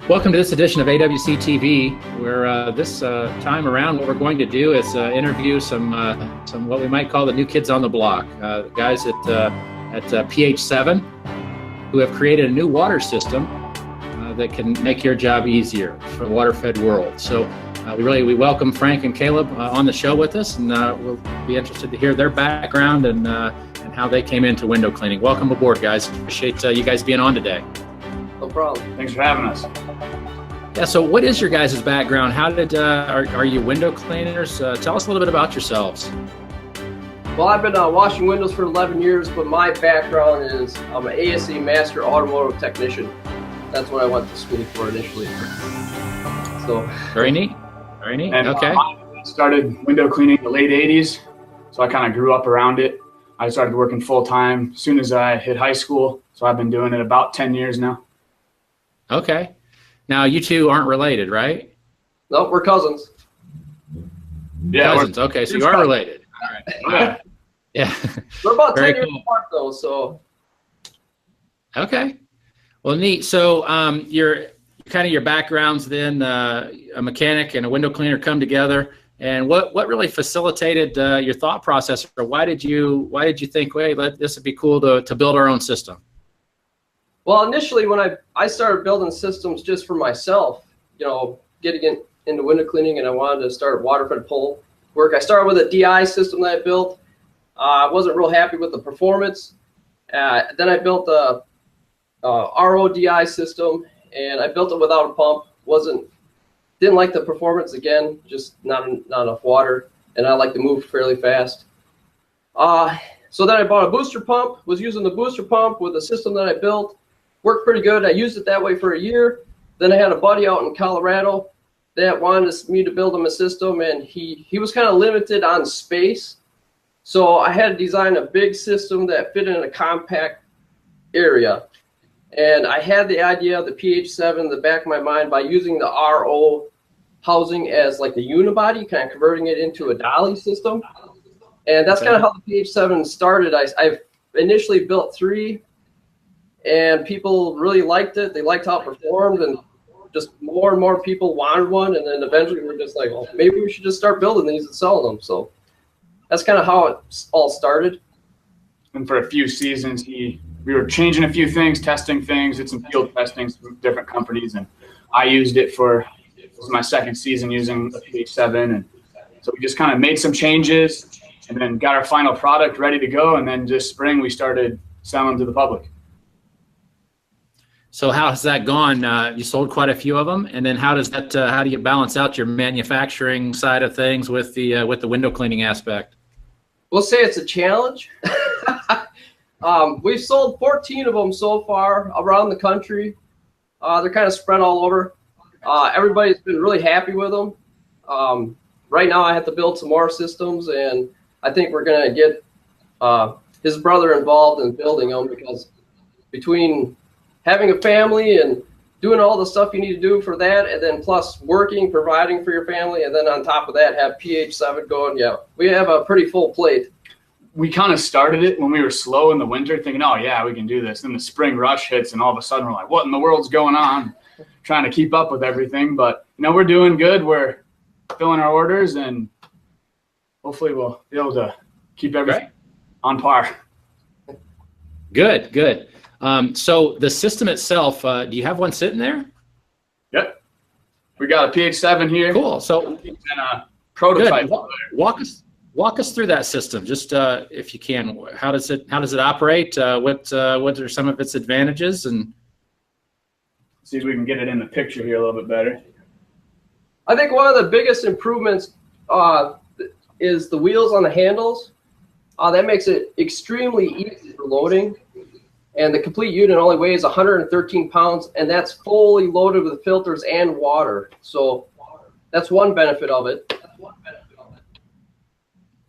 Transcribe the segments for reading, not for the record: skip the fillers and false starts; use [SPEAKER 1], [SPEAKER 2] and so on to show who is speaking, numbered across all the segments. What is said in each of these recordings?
[SPEAKER 1] Welcome to this edition of AWC TV, where this time around what we're going to do is interview some what we might call the new kids on the block, the guys at PH7 who have created a new water system that can make your job easier for the water-fed world. So we welcome Frank and Caleb on the show with us, and we'll be interested to hear their background and how they came into window cleaning. Welcome aboard, guys. Appreciate you guys being on today.
[SPEAKER 2] No problem.
[SPEAKER 3] Thanks for having us.
[SPEAKER 1] Yeah, so what is your guys' background? How did are you window cleaners? Tell us a little bit about yourselves.
[SPEAKER 2] Well, I've been washing windows for 11 years, but my background is I'm an ASE Master Automotive Technician. That's what I went to school for initially. So
[SPEAKER 1] Very neat. Very neat.
[SPEAKER 3] And,
[SPEAKER 1] okay.
[SPEAKER 3] I started window cleaning in the late 80s, so I kind of grew up around it. I started working full-time as soon as I hit high school, so I've been doing it about 10 years now.
[SPEAKER 1] Okay. Now, you two aren't related, right?
[SPEAKER 2] no, we're cousins.
[SPEAKER 3] Yeah,
[SPEAKER 1] Cousins. Okay, so you are related. All right. Yeah.
[SPEAKER 2] We're about
[SPEAKER 1] Very
[SPEAKER 2] 10 years
[SPEAKER 1] cool.
[SPEAKER 2] apart though, so
[SPEAKER 1] Okay. Well, neat. So your backgrounds then, a mechanic and a window cleaner come together. And what really facilitated your thought process, or why did you think, wait, this would be cool to build our own system?
[SPEAKER 2] well, initially when I started building systems just for myself, getting into window cleaning, and I wanted to start water-fed pole work. I started with a DI system that I built. I wasn't real happy with the performance. Then I built a RO-DI system, and I built it without a pump. Didn't like the performance, again, just not enough water, and I like to move fairly fast. So then I bought a booster pump, was using the booster pump with a system that I built. Worked pretty good. I used it that way for a year. Then I had a buddy out in Colorado that wanted me to build him a system, and he was kind of limited on space. So I had to design a big system that fit in a compact area. And I had the idea of the PH7 in the back of my mind by using the RO housing as like the unibody, kind of converting it into a dolly system. And that's kind of how the PH7 started. I initially built 3, and people really liked it. They liked how it performed, and just more and more people wanted one. And then eventually we're just like, well, maybe we should just start building these and selling them. So that's kind of how it all started.
[SPEAKER 3] And for a few seasons, we were changing a few things, testing things, did some field testing with different companies, and I used it it was my second season using the PH7, and so we just kind of made some changes and then got our final product ready to go, and then this spring we started selling to the public.
[SPEAKER 1] So how has that gone? You sold quite a few of them, and then how do you balance out your manufacturing side of things with the window cleaning aspect?
[SPEAKER 2] We'll say it's a challenge. We've sold 14 of them so far around the country. They're kind of spread all over. Everybody's been really happy with them. Right now I have to build some more systems, and I think we're going to get his brother involved in building them, because between having a family and doing all the stuff you need to do for that, and then plus working, providing for your family, and then on top of that have PH7 going, yeah, we have a pretty full plate.
[SPEAKER 3] We kind of started it when we were slow in the winter, thinking, oh yeah, we can do this. Then the spring rush hits, and all of a sudden we're like, what in the world's going on? Trying to keep up with everything, but we're doing good. We're filling our orders, and hopefully we'll be able to keep everything on par.
[SPEAKER 1] Good. So the system itself, do you have one sitting there?
[SPEAKER 3] Yep. We got a PH7 here.
[SPEAKER 1] Cool. So
[SPEAKER 3] and a prototype.
[SPEAKER 1] Good. Walk us through that system, just if you can. How does it operate? What are some of its advantages? And
[SPEAKER 3] see if we can get it in the picture here a little bit better.
[SPEAKER 2] I think one of the biggest improvements is the wheels on the handles. That makes it extremely easy for loading. And the complete unit only weighs 113 pounds, and that's fully loaded with filters and water. So that's one benefit of it.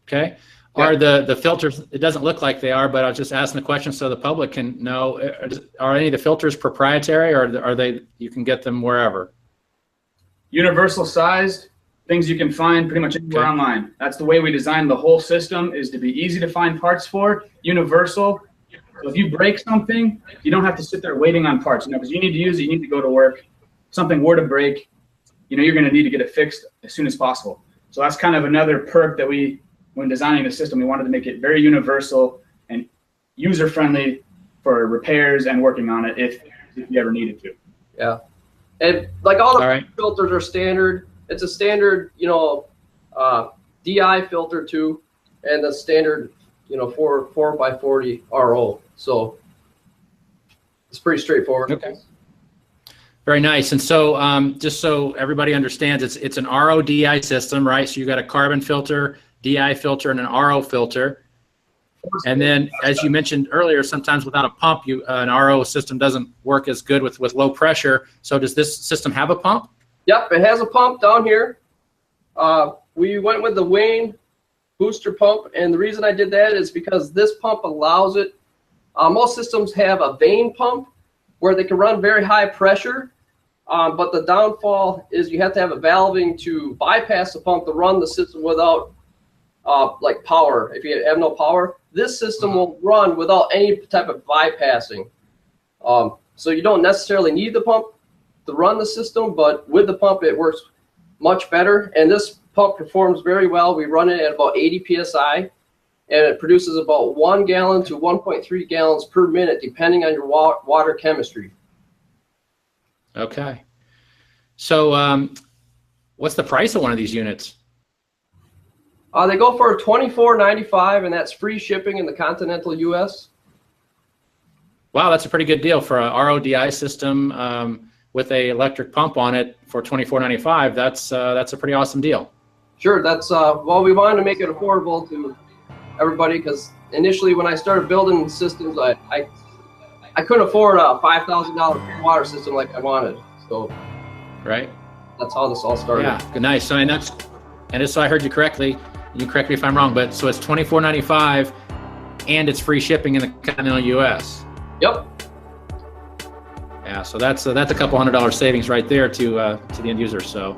[SPEAKER 1] Okay. Are the filters, it doesn't look like they are, but I was just asking the question so the public can know, are any of the filters proprietary, or are they, you can get them wherever?
[SPEAKER 3] Universal sized, things you can find pretty much anywhere online. That's the way we designed the whole system, is to be easy to find parts for, universal. So if you break something, you don't have to sit there waiting on parts, because you need to use it, you need to go to work. something were to break, you're going to need to get it fixed as soon as possible. So that's kind of another perk that when designing the system, we wanted to make it very universal and user-friendly for repairs and working on it if you ever needed to.
[SPEAKER 2] Yeah. And like all the
[SPEAKER 1] right.
[SPEAKER 2] filters are standard. It's a standard, DI filter too, and the standard, 4x40 RO. So it's pretty straightforward.
[SPEAKER 1] Okay. Very nice. And so just so everybody understands, it's an RO DI system, right? So you got a carbon filter, DI filter, and an RO filter. And then, as you mentioned earlier, sometimes without a pump, an RO system doesn't work as good with low pressure. So does this system have a pump?
[SPEAKER 2] Yep, it has a pump down here. We went with the Wayne booster pump, and the reason I did that is because this pump allows it. Most systems have a vane pump where they can run very high pressure, but the downfall is you have to have a valving to bypass the pump to run the system without like power. If you have no power, this system will run without any type of bypassing. So you don't necessarily need the pump to run the system, but with the pump it works much better. And this pump performs very well. We run it at about 80 psi, and it produces about 1 gallon to 1.3 gallons per minute, depending on your water chemistry.
[SPEAKER 1] Okay. So what's the price of one of these units?
[SPEAKER 2] They go for $24.95, and that's free shipping in the continental U.S.
[SPEAKER 1] Wow, that's a pretty good deal for a RODI system with a electric pump on it for $24.95. That's a pretty awesome deal.
[SPEAKER 2] Sure, that's well, we wanted to make it affordable to everybody because initially when I started building systems, I couldn't afford a $5,000 pure water system like I wanted. So
[SPEAKER 1] right,
[SPEAKER 2] that's how this all started.
[SPEAKER 1] Yeah, good, nice. So and just so I heard you correctly. You correct me if I'm wrong, but so it's $24.95, and it's free shipping in the continental U.S.
[SPEAKER 2] Yep.
[SPEAKER 1] Yeah, so that's a couple $100 savings right there to the end user. So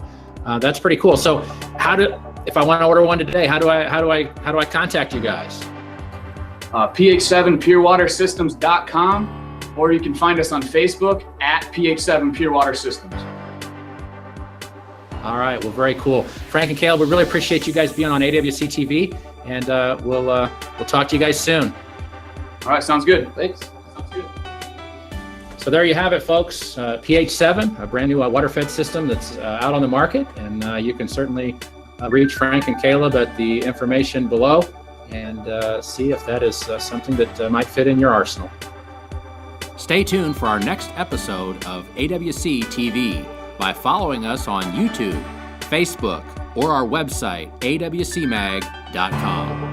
[SPEAKER 1] that's pretty cool. So if I want to order one today, how do I contact you guys?
[SPEAKER 3] PH7 purewatersystems.com, or you can find us on Facebook at PH7 Pure Water Systems.
[SPEAKER 1] All right, well, very cool. Frank and Caleb, we really appreciate you guys being on AWC TV, and we'll talk to you guys soon.
[SPEAKER 3] All right, sounds good.
[SPEAKER 2] Thanks.
[SPEAKER 3] Sounds good.
[SPEAKER 1] So there you have it, folks. PH7, a brand new water-fed system that's out on the market, and you can certainly reach Frank and Caleb at the information below and see if that is something that might fit in your arsenal. Stay tuned for our next episode of AWC TV by following us on YouTube, Facebook, or our website, awcmag.com.